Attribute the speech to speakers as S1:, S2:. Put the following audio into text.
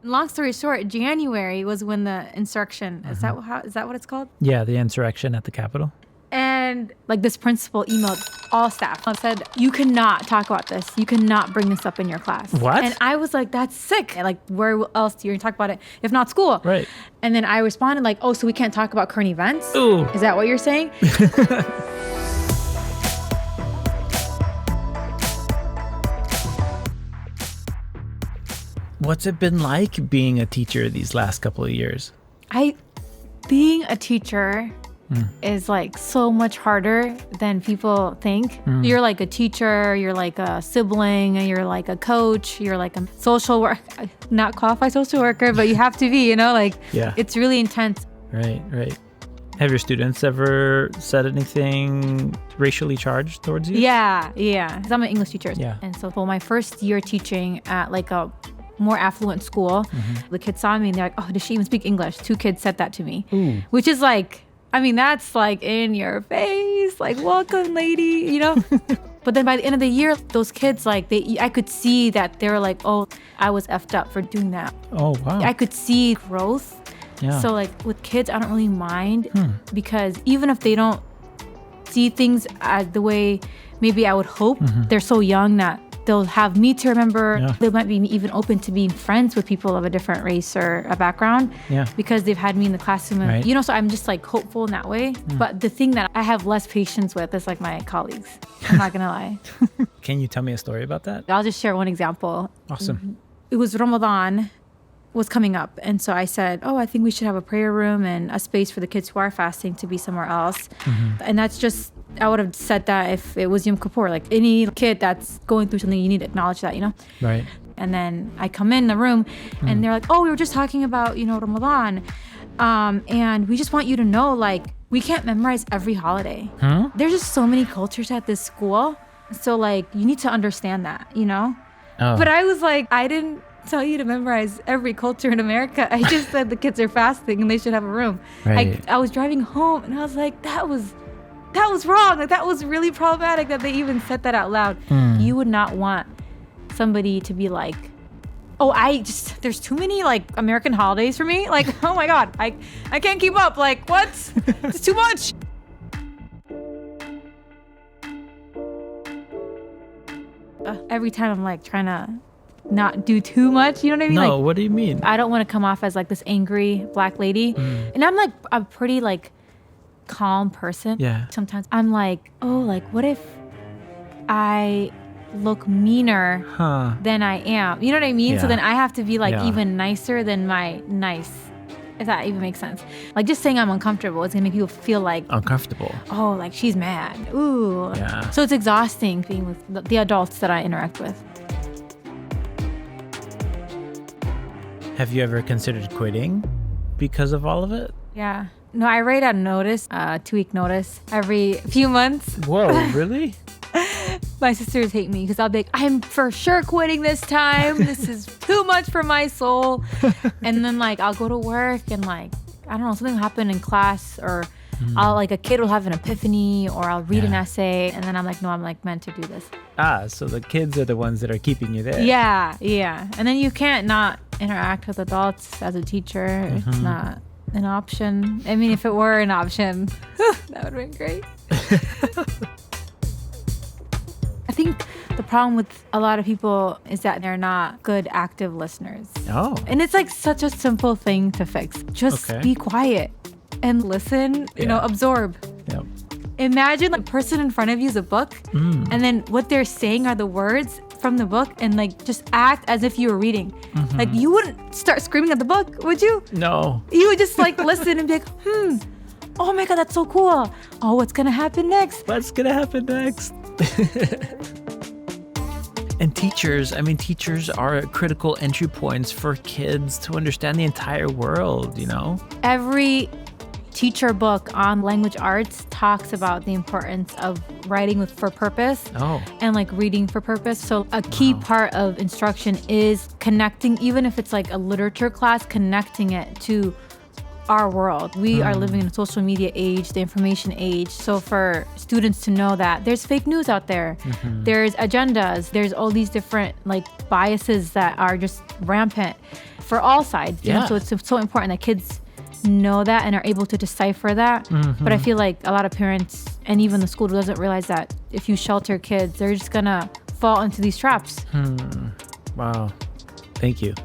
S1: Long story short, January was when the insurrection, is that what it's called?
S2: Yeah, the insurrection at the Capitol.
S1: And like this principal emailed all staff and said, you cannot talk about this. You cannot bring this up in your class.
S2: What?
S1: And I was like, that's sick. Like, where else do you talk about it if not school?
S2: Right.
S1: And then I responded like, oh, so we can't talk about current events?
S2: Ooh.
S1: Is that what you're saying?
S2: What's it been like being a teacher these last couple of years?
S1: Being a teacher is like so much harder than people think. You're like a teacher, you're like a sibling, you're like a coach, you're like a social worker, not qualified social worker, but you have to be, like,
S2: Yeah.
S1: It's really intense.
S2: Right. Have your students ever said anything racially charged towards you?
S1: Yeah. 'Cause I'm an English teacher.
S2: Yeah.
S1: And so for my first year teaching at like a more affluent school, the kids saw me and they're like, oh, does she even speak English? 2 kids said that to me.
S2: Ooh.
S1: Which is like, that's like in your face, like, welcome, lady, But then by the end of the year, those kids, like, I could see that they were like, oh, I was effed up for doing that.
S2: Oh, wow.
S1: I could see growth.
S2: Yeah.
S1: So like with kids, I don't really mind because even if they don't see things as the way maybe I would hope, they're so young that they'll have me to remember.
S2: Yeah.
S1: They might be even open to being friends with people of a different race or a background because they've had me in the classroom. And,
S2: Right.
S1: so I'm just like hopeful in that way. But the thing that I have less patience with is like my colleagues. I'm not going to lie.
S2: Can you tell me a story about that?
S1: I'll just share one example.
S2: Awesome.
S1: It was Ramadan was coming up. And so I said, oh, I think we should have a prayer room and a space for the kids who are fasting to be somewhere else. And that's just, I would have said that if it was Yom Kippur, like any kid that's going through something, you need to acknowledge that,
S2: Right.
S1: And then I come in the room and they're like, oh, we were just talking about, Ramadan. And we just want you to know, like, we can't memorize every holiday.
S2: Huh?
S1: There's just so many cultures at this school. So like, you need to understand that,
S2: Oh.
S1: But I was like, I didn't tell you to memorize every culture in America. I just said the kids are fasting and they should have a room.
S2: Right.
S1: I was driving home and I was like, that was wrong. Like, that was really problematic that they even said that out loud. You would not want somebody to be like, oh, there's too many like American holidays for me. Like, oh my God, I can't keep up. Like, what? It's too much. Every time I'm like trying to not do too much, you know what I mean?
S2: No,
S1: like,
S2: what do you mean?
S1: I don't want to come off as like this angry black lady. And I'm like a pretty like calm person.
S2: Yeah.
S1: Sometimes I'm like, oh, like what if I look meaner than I am? You know what I mean?
S2: Yeah.
S1: So then I have to be like
S2: Yeah.
S1: even nicer than my nice, if that even makes sense. Like just saying I'm uncomfortable is gonna make people feel like
S2: Uncomfortable.
S1: oh, like she's mad. Ooh.
S2: Yeah.
S1: So it's exhausting being with the adults that I interact with.
S2: Have you ever considered quitting because of all of it?
S1: Yeah. No, I write a notice, 2-week notice every few months.
S2: Whoa, really?
S1: My sisters hate me because I'll be like, I'm for sure quitting this time. This is too much for my soul. And then like I'll go to work and like, I don't know, something will happen in class or I'll like a kid will have an epiphany or I'll read an essay and then I'm like, no, I'm like meant to do this.
S2: So the kids are the ones that are keeping you there.
S1: Yeah. And then you can't not interact with adults as a teacher. It's not an option. I mean, if it were an option, that would have been great. I think the problem with a lot of people is that they're not good active listeners.
S2: Oh.
S1: And it's like such a simple thing to fix. Just be quiet and listen, absorb.
S2: Yep.
S1: Imagine the person in front of you is a book and then what they're saying are the words from the book and like just act as if you were reading. Like you wouldn't start screaming at the book, would you?
S2: No.
S1: You would just like listen and be like, oh my God, that's so cool. Oh, what's gonna happen next?
S2: What's going to happen next? And teachers are critical entry points for kids to understand the entire world,
S1: Every teacher book on language arts talks about the importance of writing for purpose and like reading for purpose. So a key part of instruction is connecting, even if it's like a literature class, connecting it to our world. We are living in a social media age, the information age. So for students to know that there's fake news out there, there's agendas, there's all these different like biases that are just rampant. for all sides. You know? So it's so important that kids know that and are able to decipher that. But I feel like a lot of parents and even the school doesn't realize that if you shelter kids, they're just gonna fall into these traps.
S2: Wow. Thank you.